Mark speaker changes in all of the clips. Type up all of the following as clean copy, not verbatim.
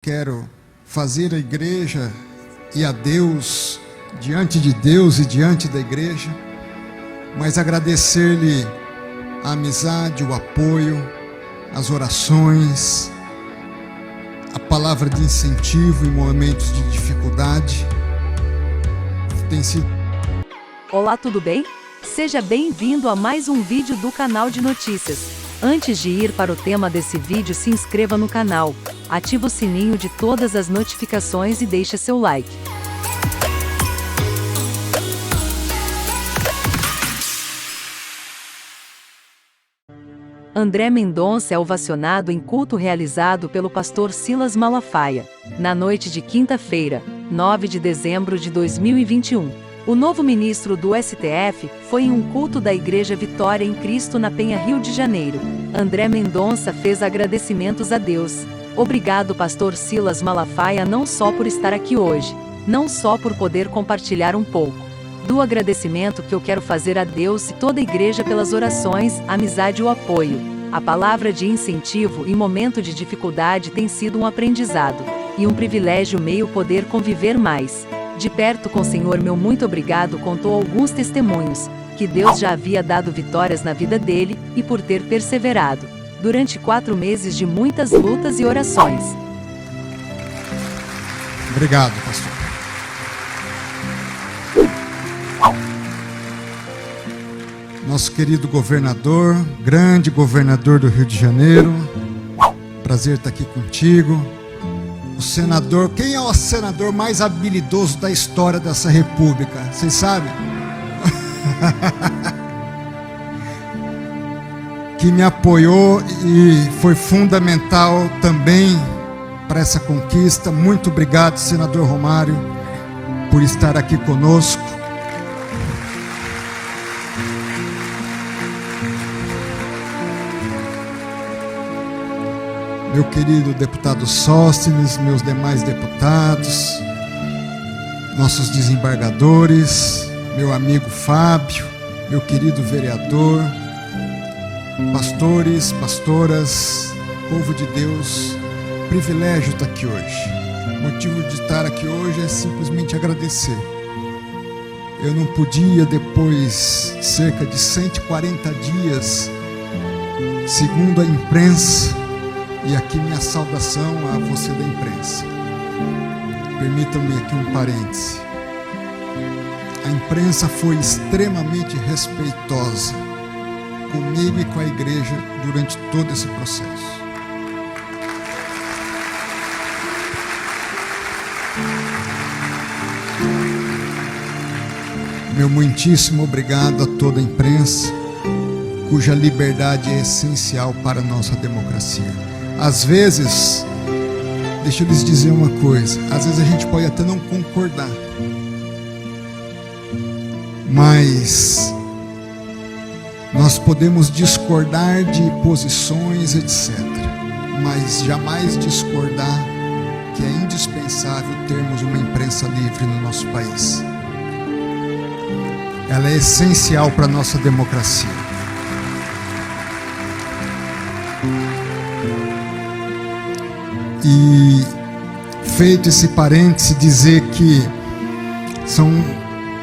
Speaker 1: Quero fazer a igreja e a Deus, diante de Deus e diante da igreja, mas agradecer-lhe a amizade, o apoio, as orações, a palavra de incentivo em momentos de dificuldade. Tem sido...
Speaker 2: Olá, tudo bem? Seja bem-vindo a mais um vídeo do canal de notícias. Antes de ir para o tema desse vídeo, se inscreva no canal, ative o sininho de todas as notificações e deixe seu like. André Mendonça é ovacionado em culto realizado pelo pastor Silas Malafaia, na noite de quinta-feira, 9 de dezembro de 2021. O novo ministro do STF foi em um culto da Igreja Vitória em Cristo na Penha, Rio de Janeiro. André Mendonça fez agradecimentos a Deus. Obrigado, pastor Silas Malafaia, não só por estar aqui hoje, não só por poder compartilhar um pouco do agradecimento que eu quero fazer a Deus e toda a igreja pelas orações, a amizade e o apoio. A palavra de incentivo em momento de dificuldade tem sido um aprendizado e um privilégio meio poder conviver mais de perto com o Senhor. Meu muito obrigado. Contou alguns testemunhos que Deus já havia dado vitórias na vida dele e por ter perseverado durante 4 meses de muitas lutas e orações.
Speaker 1: Obrigado, pastor. Nosso querido governador, grande governador do Rio de Janeiro, prazer estar aqui contigo. O senador, quem é o senador mais habilidoso da história dessa república? Vocês sabem? Que me apoiou e foi fundamental também para essa conquista. Muito obrigado, senador Romário, por estar aqui conosco. Meu querido deputado Sóstenes, meus demais deputados, nossos desembargadores, meu amigo Fábio, meu querido vereador, pastores, pastoras, povo de Deus, privilégio estar aqui hoje. O motivo de estar aqui hoje é simplesmente agradecer. Eu não podia, depois de cerca de 140 dias, segundo a imprensa, e aqui minha saudação a você da imprensa. Permitam-me aqui um parêntese. A imprensa foi extremamente respeitosa comigo e com a igreja durante todo esse processo. Meu muitíssimo obrigado a toda a imprensa, cuja liberdade é essencial para a nossa democracia. Às vezes, deixa eu lhes dizer uma coisa, às vezes a gente pode até não concordar, mas nós podemos discordar de posições, etc., mas jamais discordar que é indispensável termos uma imprensa livre no nosso país. Ela é essencial para a nossa democracia. E feito esse parêntese, dizer que são,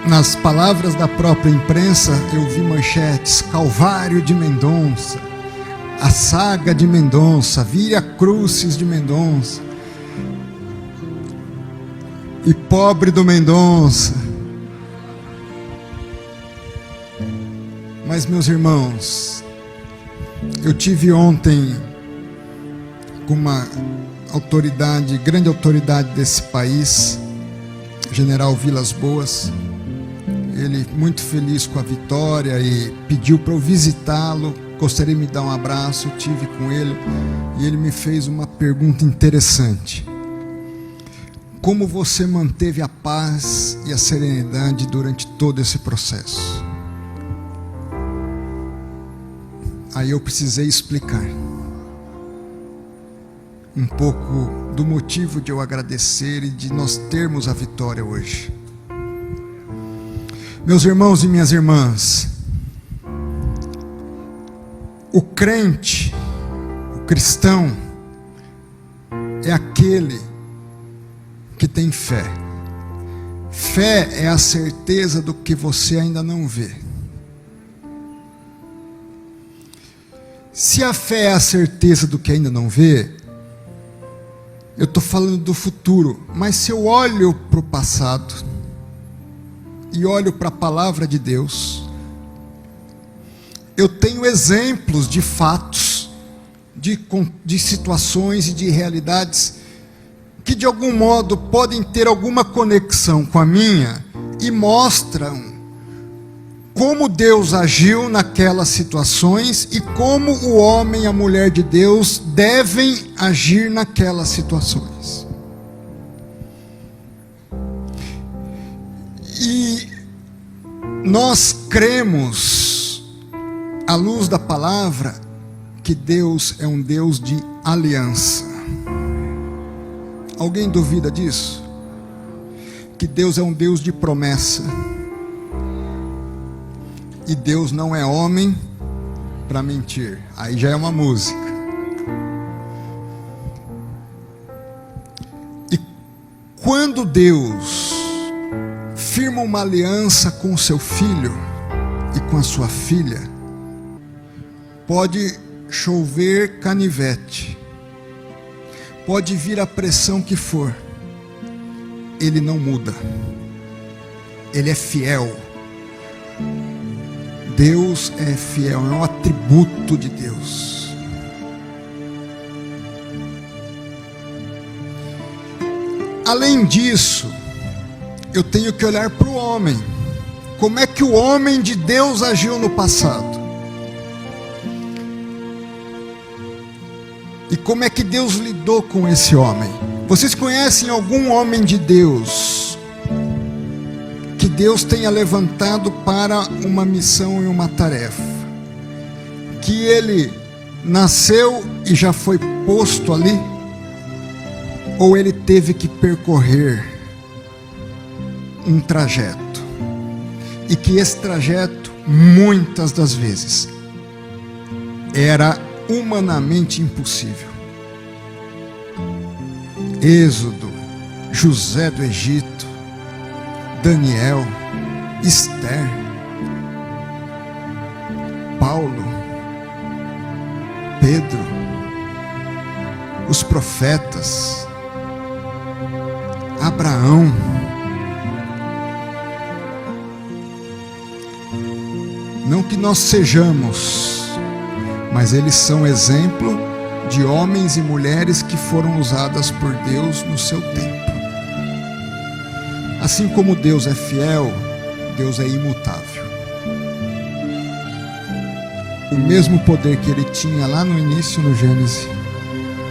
Speaker 1: nas palavras da própria imprensa, eu vi manchetes: Calvário de Mendonça, a saga de Mendonça, Via Crucis de Mendonça, e pobre do Mendonça. Mas, meus irmãos, eu tive ontem com uma autoridade, grande autoridade desse país, General Vilas Boas. Ele muito feliz com a vitória e pediu para eu visitá-lo, gostaria de me dar um abraço. Eu tive com ele e ele me fez uma pergunta interessante: como você manteve a paz e a serenidade durante todo esse processo? Aí eu precisei explicar um pouco do motivo de eu agradecer e de nós termos a vitória hoje. Meus irmãos e minhas irmãs, o crente, o cristão, é aquele que tem fé. Fé é a certeza do que você ainda não vê. Se a fé é a certeza do que ainda não vê, eu estou falando do futuro, mas se eu olho para o passado e olho para a palavra de Deus, eu tenho exemplos de fatos, de situações e de realidades que de algum modo podem ter alguma conexão com a minha e mostram como Deus agiu naquelas situações e como o homem e a mulher de Deus devem agir naquelas situações. E nós cremos, à luz da palavra, que Deus é um Deus de aliança. Alguém duvida disso? Que Deus é um Deus de promessa. E Deus não é homem para mentir. Aí já é uma música. E quando Deus firma uma aliança com o seu filho e com a sua filha, pode chover canivete, pode vir a pressão que for, Ele não muda. Ele é fiel. Deus é fiel, é um atributo de Deus. Além disso, eu tenho que olhar para o homem. Como é que o homem de Deus agiu no passado? E como é que Deus lidou com esse homem? Vocês conhecem algum homem de Deus que Deus tenha levantado para uma missão e uma tarefa, que ele nasceu e já foi posto ali, ou ele teve que percorrer um trajeto, e que esse trajeto, muitas das vezes, era humanamente impossível? Êxodo, José do Egito, Daniel, Esther, Paulo, Pedro, os profetas, Abraão. Não que nós sejamos, mas eles são exemplo de homens e mulheres que foram usadas por Deus no seu tempo. Assim como Deus é fiel, Deus é imutável. O mesmo poder que Ele tinha lá no início, no Gênesis,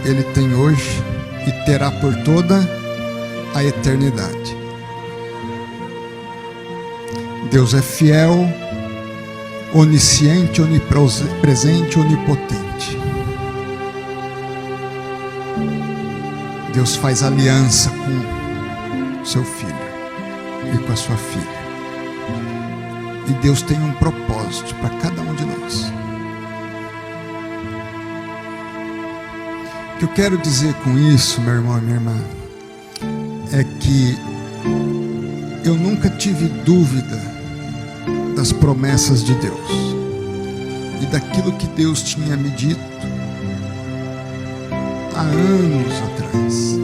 Speaker 1: Ele tem hoje e terá por toda a eternidade. Deus é fiel, onisciente, onipresente, onipotente. Deus faz aliança com seu filho e com a sua filha. E Deus tem um propósito para cada um de nós. O que eu quero dizer com isso, meu irmão e minha irmã, é que eu nunca tive dúvida das promessas de Deus e daquilo que Deus tinha me dito há anos atrás.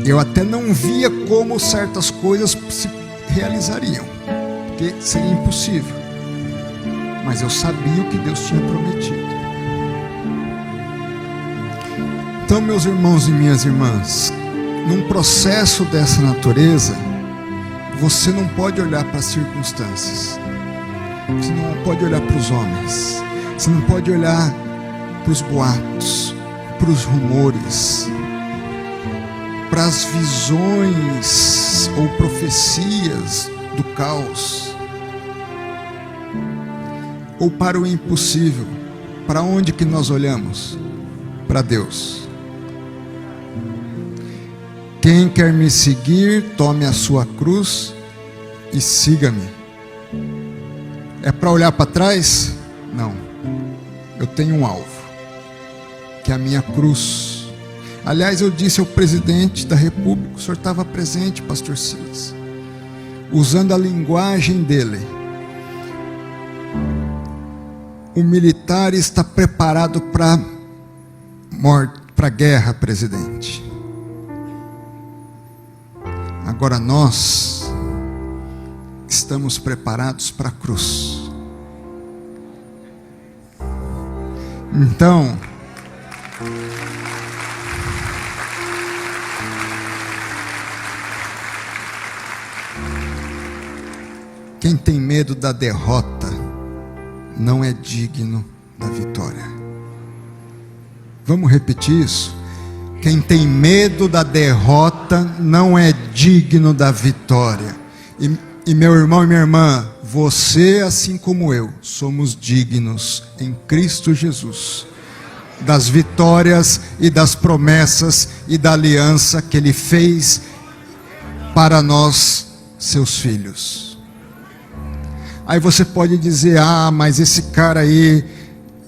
Speaker 1: Eu até não via como certas coisas se realizariam, porque seria impossível, mas eu sabia o que Deus tinha prometido. Então, meus irmãos e minhas irmãs, num processo dessa natureza, você não pode olhar para as circunstâncias, você não pode olhar para os homens, você não pode olhar para os boatos, para os rumores, para as visões ou profecias do caos, ou para o impossível. Para onde que nós olhamos? Para Deus. Quem quer me seguir, tome a sua cruz e siga-me. É para olhar para trás? Não. Eu tenho um alvo. que é a minha cruz. Aliás, eu disse ao presidente da República, o senhor estava presente, pastor Silas, usando a linguagem dele. O militar está preparado para morte, para guerra, presidente. Agora nós estamos preparados para a cruz. Então, quem tem medo da derrota não é digno da vitória. Vamos repetir isso? Quem tem medo da derrota não é digno da vitória. E meu irmão e minha irmã, você, assim como eu, somos dignos em Cristo Jesus das vitórias e das promessas e da aliança que Ele fez para nós, seus filhos. Aí você pode dizer, mas esse cara aí,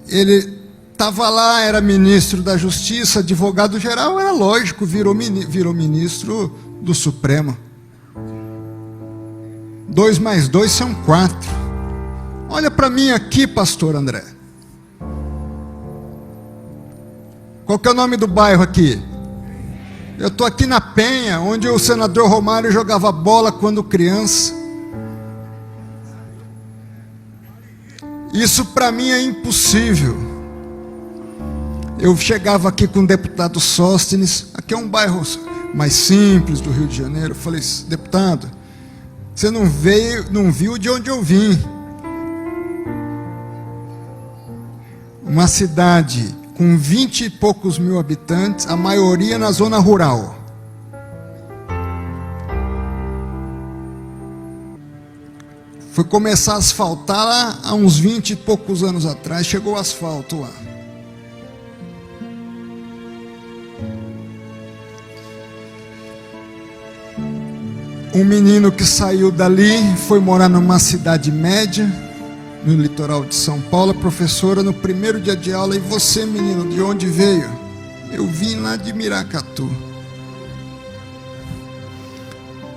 Speaker 1: ele estava lá, era ministro da Justiça, advogado geral, era lógico, virou ministro do Supremo. 2 mais 2 são 4. Olha para mim aqui, pastor André. Qual que é o nome do bairro aqui? Eu estou aqui na Penha, onde o senador Romário jogava bola quando criança. Isso para mim é impossível. Eu chegava aqui com o deputado Sóstenes, aqui é um bairro mais simples do Rio de Janeiro. Eu falei, deputado, você não viu de onde eu vim. Uma cidade com 20 e poucos mil habitantes, a maioria na zona rural. Foi começar a asfaltar lá há uns 20 e poucos anos atrás, chegou o asfalto lá. Um menino que saiu dali, foi morar numa cidade média, no litoral de São Paulo, a professora no primeiro dia de aula, e você, menino, de onde veio? Eu vim lá de Miracatu.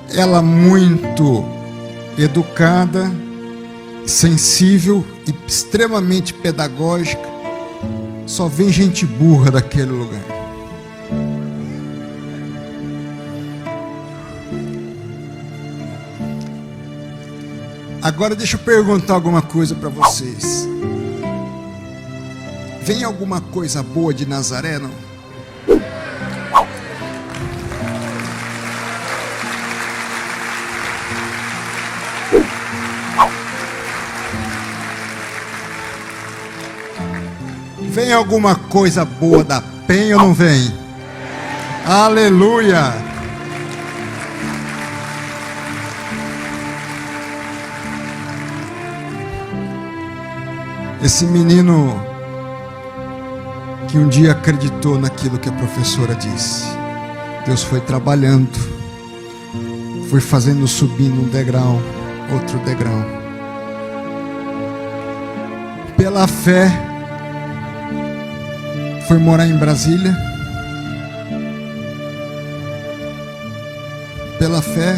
Speaker 1: Ela muito educada, sensível e extremamente pedagógica. Só vem gente burra daquele lugar. Agora deixa eu perguntar alguma coisa para vocês. Vem alguma coisa boa de Nazaré, não? Vem alguma coisa boa da Penha ou não vem? Aleluia! Esse menino que um dia acreditou naquilo que a professora disse, Deus foi trabalhando, foi fazendo subir um degrau, outro degrau. Pela fé, foi morar em Brasília. Pela fé,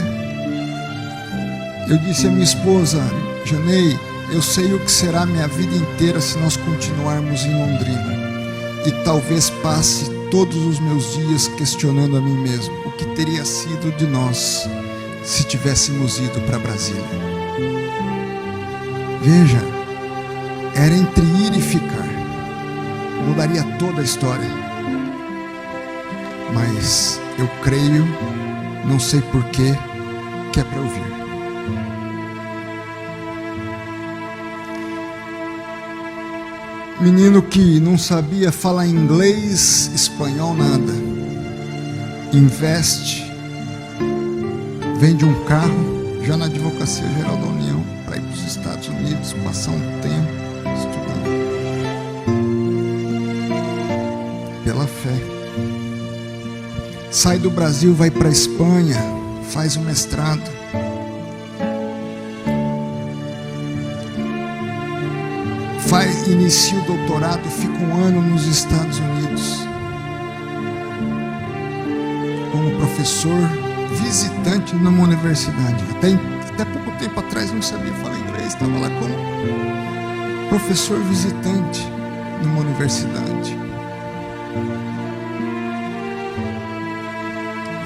Speaker 1: eu disse à minha esposa, Janei, eu sei o que será a minha vida inteira se nós continuarmos em Londrina. E talvez passe todos os meus dias questionando a mim mesmo, o que teria sido de nós se tivéssemos ido para Brasília. Veja, era entre ir e ficar. Mudaria toda a história. Mas eu creio, não sei porquê, que é para eu vir. Menino que não sabia falar inglês, espanhol, nada. Investe, vende um carro, já na Advocacia Geral da União, para ir para os Estados Unidos, passar um tempo estudando. Pela fé. Sai do Brasil, vai para a Espanha, faz um mestrado. Inicia o doutorado, fica um ano nos Estados Unidos. professor visitante numa universidade. Até pouco tempo atrás não sabia falar inglês, estava lá como professor visitante numa universidade.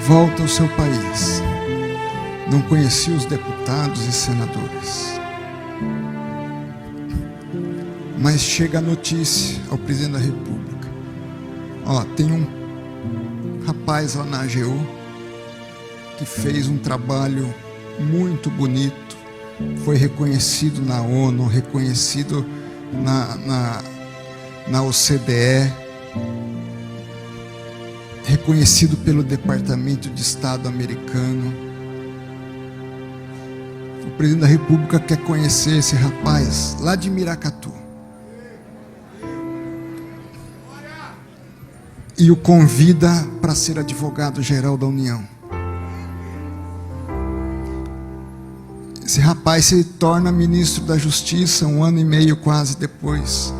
Speaker 1: Volta ao seu país. Não conhecia os deputados e senadores. Mas chega a notícia ao presidente da República. Tem um rapaz lá na AGU que fez um trabalho muito bonito, foi reconhecido na ONU, reconhecido na OCDE, reconhecido pelo Departamento de Estado americano. O presidente da República quer conhecer esse rapaz lá de Miracatu e o convida para ser advogado-geral da União. Esse rapaz se torna ministro da Justiça 1 ano e meio quase depois.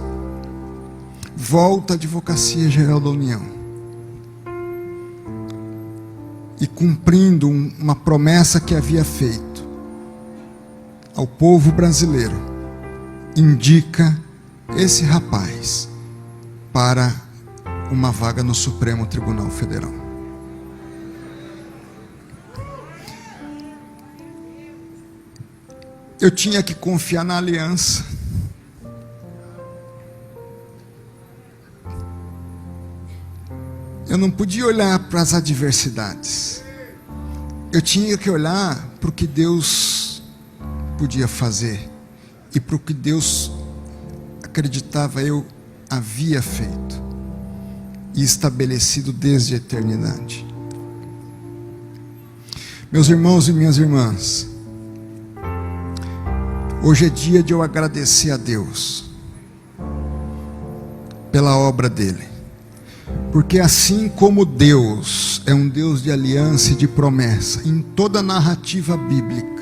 Speaker 1: Volta à Advocacia Geral da União. E cumprindo uma promessa que havia feito ao povo brasileiro, indica esse rapaz para uma vaga no Supremo Tribunal Federal. Eu tinha que confiar na aliança. Eu não podia olhar para as adversidades. Eu tinha que olhar para o que Deus podia fazer e para o que Deus acreditava eu havia feito e estabelecido desde a eternidade. Meus irmãos e minhas irmãs, hoje é dia de eu agradecer a Deus pela obra dele, porque assim como Deus é um Deus de aliança e de promessa em toda a narrativa bíblica,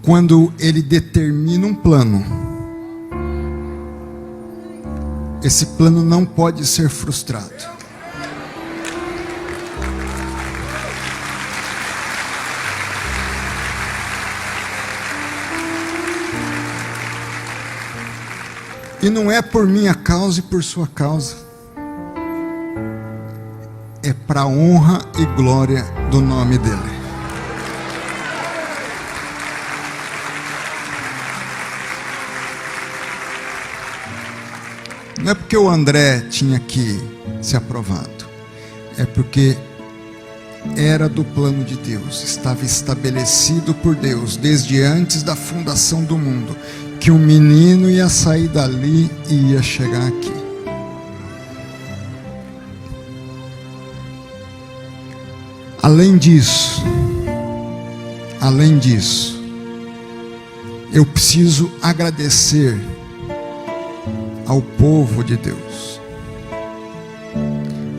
Speaker 1: quando ele determina um plano, esse plano não pode ser frustrado. E não é por minha causa e por sua causa. É para a honra e glória do nome dele. Não é porque o André tinha que ser aprovado. É porque era do plano de Deus. Estava estabelecido por Deus desde antes da fundação do mundo, que um menino ia sair dali e ia chegar aqui. Além disso, eu preciso agradecer ao povo de Deus,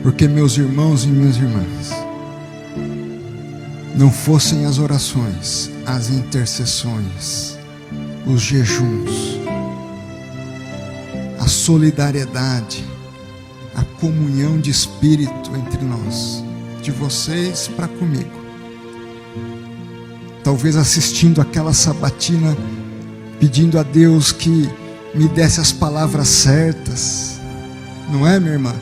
Speaker 1: porque meus irmãos e minhas irmãs, não fossem as orações, as intercessões, os jejuns, a solidariedade, a comunhão de espírito entre nós, de vocês para comigo, talvez assistindo aquela sabatina, pedindo a Deus que me desse as palavras certas, não é, minha irmã?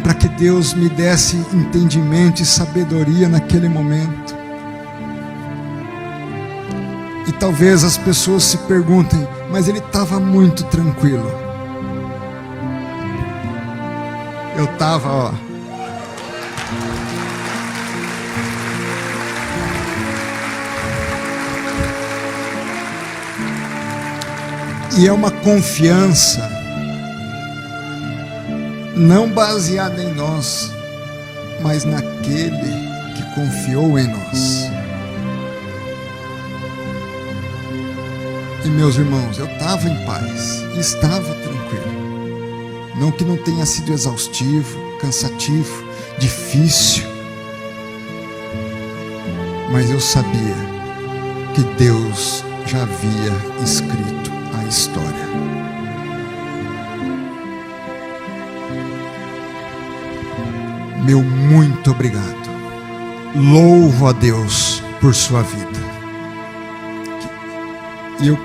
Speaker 1: Para que Deus me desse entendimento e sabedoria naquele momento. E talvez as pessoas se perguntem, mas ele estava muito tranquilo. Eu estava, E é uma confiança não baseada em nós, mas naquele que confiou em nós. E meus irmãos, eu estava em paz, estava tranquilo. Não que não tenha sido exaustivo, cansativo, difícil, mas eu sabia que Deus já havia escrito a história. meu muito obrigado. Louvo a Deus por sua vida. E eu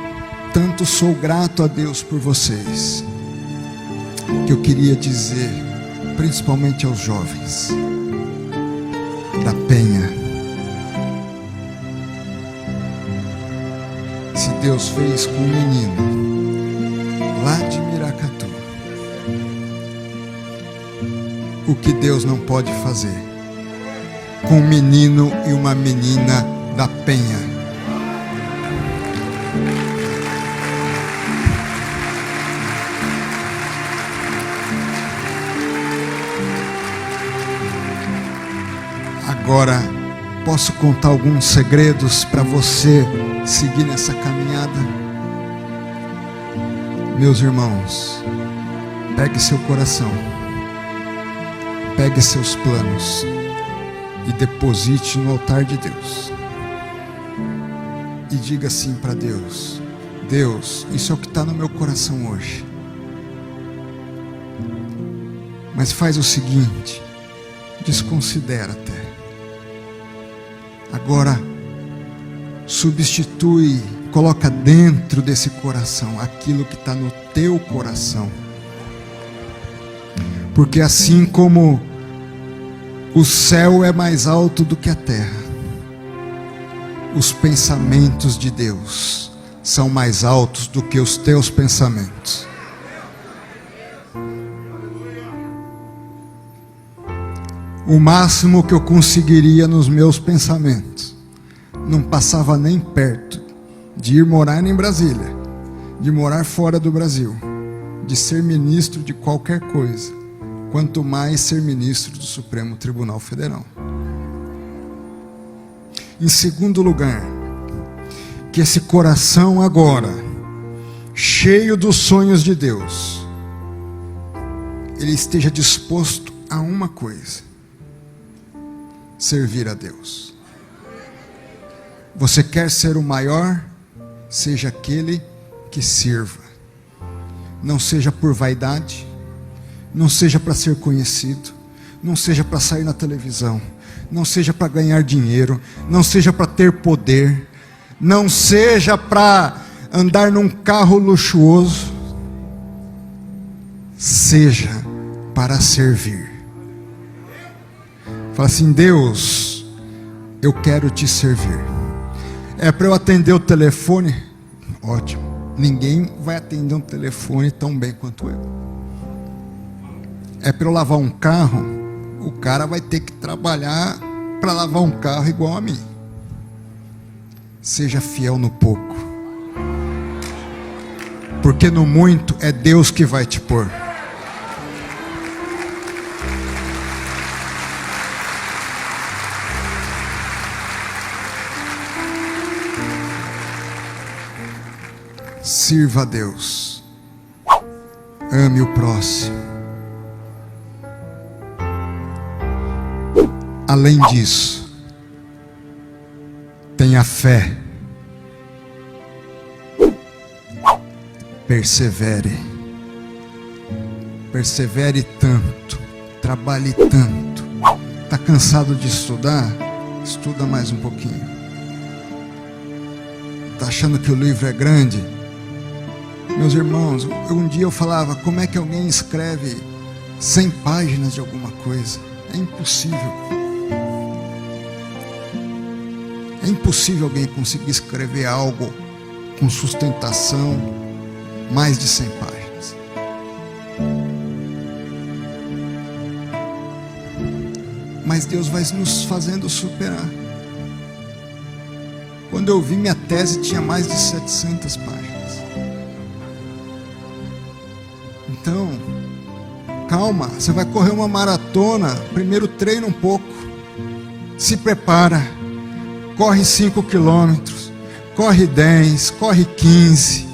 Speaker 1: tanto sou grato a Deus por vocês, que eu queria dizer, principalmente aos jovens da Penha, se Deus fez com um menino lá de Miracatu, o que Deus não pode fazer com um menino e uma menina da Penha. Agora, posso contar alguns segredos para você seguir nessa caminhada? Meus irmãos, pegue seu coração, pegue seus planos e deposite no altar de Deus. E diga assim para Deus: Deus, isso é o que está no meu coração hoje. Mas faz o seguinte, desconsidera até. Agora, substitui, coloca dentro desse coração aquilo que está no teu coração. Porque assim como o céu é mais alto do que a terra, os pensamentos de Deus são mais altos do que os teus pensamentos. O máximo que eu conseguiria nos meus pensamentos não passava nem perto de ir morar em Brasília, de morar fora do Brasil, de ser ministro de qualquer coisa, quanto mais ser ministro do Supremo Tribunal Federal. Em segundo lugar, que esse coração agora, cheio dos sonhos de Deus, ele esteja disposto a uma coisa: servir a Deus. Você quer ser o maior? Seja aquele que sirva. Não seja por vaidade, não seja para ser conhecido, não seja para sair na televisão, não seja para ganhar dinheiro, não seja para ter poder, não seja para andar num carro luxuoso. Seja para servir. Fala assim: Deus, eu quero te servir. É para eu atender o telefone? Ótimo. Ninguém vai atender um telefone tão bem quanto eu. É para eu lavar um carro? O cara vai ter que trabalhar para lavar um carro igual a mim. Seja fiel no pouco, porque no muito é Deus que vai te pôr. Sirva a Deus, ame o próximo. Além disso, tenha fé, persevere tanto, trabalhe tanto. Está cansado de estudar? Estuda mais um pouquinho. Está achando que o livro é grande? Meus irmãos, um dia eu falava: como é que alguém escreve 100 páginas de alguma coisa? É impossível. É impossível alguém conseguir escrever algo com sustentação, mais de 100 páginas. Mas Deus vai nos fazendo superar. Quando eu vi, minha tese tinha mais de 700 páginas. Então, calma, você vai correr uma maratona. Primeiro treina um pouco, se prepara, corre 5 quilômetros, corre 10, corre 15.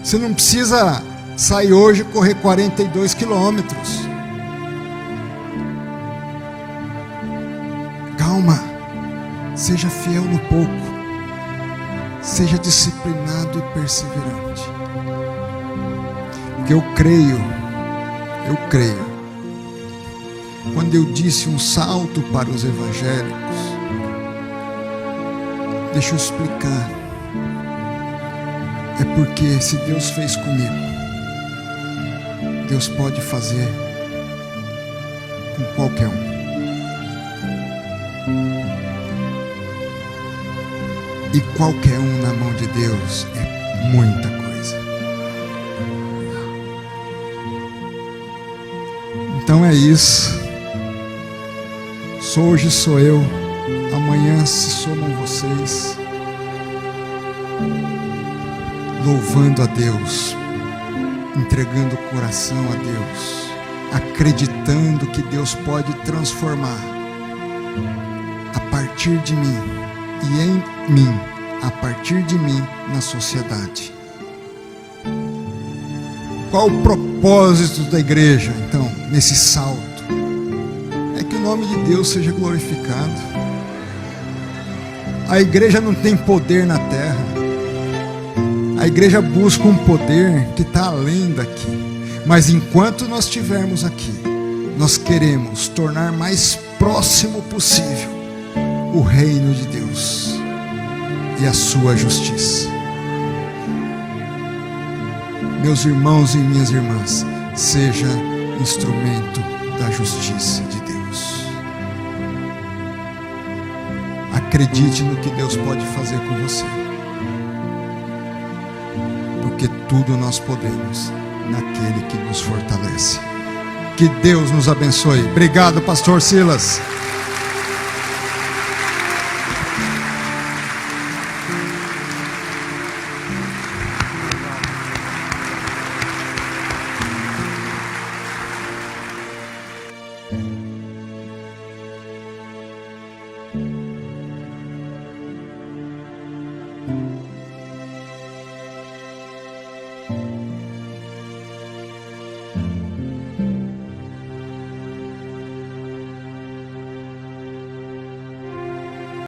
Speaker 1: Você não precisa sair hoje e correr 42 quilômetros. Calma, seja fiel no pouco, seja disciplinado e perseverante. Porque eu creio quando eu disse um salto para os evangélicos, deixa eu explicar. É porque se Deus fez comigo, Deus pode fazer com qualquer um. E qualquer um na mão de Deus é muita coisa. Então é isso. Hoje sou eu, amanhã se somam vocês. Louvando a Deus, entregando o coração a Deus, acreditando que Deus pode transformar a partir de mim e em mim, a partir de mim na sociedade. Qual o propósito da igreja, então, nesse salto? É que o nome de Deus seja glorificado. A igreja não tem poder na terra. A igreja busca um poder que está além daqui. Mas enquanto nós estivermos aqui, nós queremos tornar mais próximo possível o reino de Deus e a sua justiça. Meus irmãos e minhas irmãs, seja instrumento da justiça de Deus. Acredite no que Deus pode fazer com você. Porque tudo nós podemos naquele que nos fortalece. Que Deus nos abençoe. Obrigado, pastor Silas.